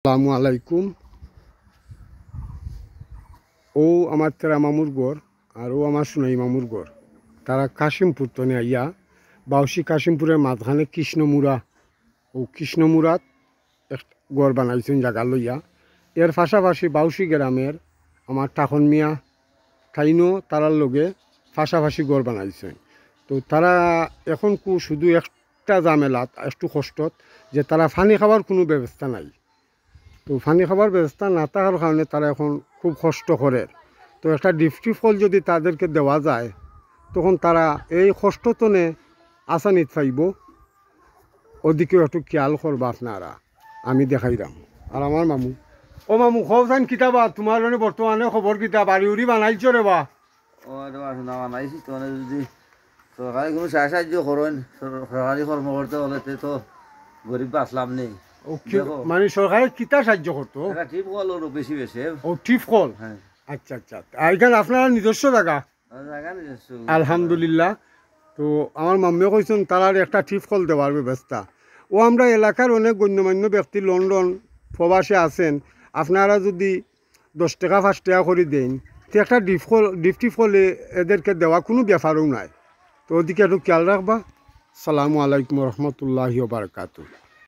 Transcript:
আসসালামু আলাইকুম। ও আমার তেরা মামুর গড় আর ও আমার সোনাই মামুর গড়। তারা কাশিমপুর তনে আইয়া বাউসি কাশিমপুরের মাঝখানে কৃষ্ণমুড়া ও কৃষ্ণমুড়াত এক গড় বানাইছেন জায়গা লইয়া। এর পাশাপাশি বাউসি গ্রামের আমার টাখন মিয়া ঠাইনও তারার লগে পাশাপাশি গড় বানাইছেন। তো তারা এখন শুধু একটা ঝামেলাত একটু কষ্টত যে তারা পানি খাবার কোনো ব্যবস্থা নাই। তো পানি খাবার ব্যবস্থা না থাকার কারণে তারা এখন খুব কষ্ট করে। তো একটা ডিপটি ফল যদি তাদেরকে দেওয়া যায় তখন তারা এই কষ্টতনে আসানিত পাইব। ওদিকেও একটু খেয়াল করবা আপনারা, আমি দেখাইলাম। আর আমার মামু, ও মামু খবর কিতাবা তোমার জন্য বর্তমানে খবর কিতাব বাড়ি উড়ি বানাইছ রে বা? ও না বানাইছি তো যদি সরকারি কোনো সাহায্য করেন, সরকারি কর্মকর্তা হলে তো গরিব বাঁচলাম নেই। মানে সরকারে কিতা সাহায্য করতো? টিপ কল বেশি বেশি। ও টিপ কল, হ্যাঁ। আচ্ছা আচ্ছা। আর এখানে আপনারা নিজস্ব জায়গা? আলহামদুলিল্লাহ। তো আমার মাম্মিও কইছেন তারার একটা টিপ কল দেওয়ার ব্যবস্থা। ও আমরা এলাকার অনেক গণ্যমান্য ব্যক্তি লন্ডন প্রবাসে আছেন, আপনারা যদি 10 টাকা 5 টাকা করে দেন তো একটা ডিপটি ফলে এদেরকে দেওয়া কোনো ব্যাপারও নাই। তো ওদিকে একটু খেয়াল রাখবা। সালামু আলাইকুম রহমতুল্লাহি ওয়া বারাকাতুহু।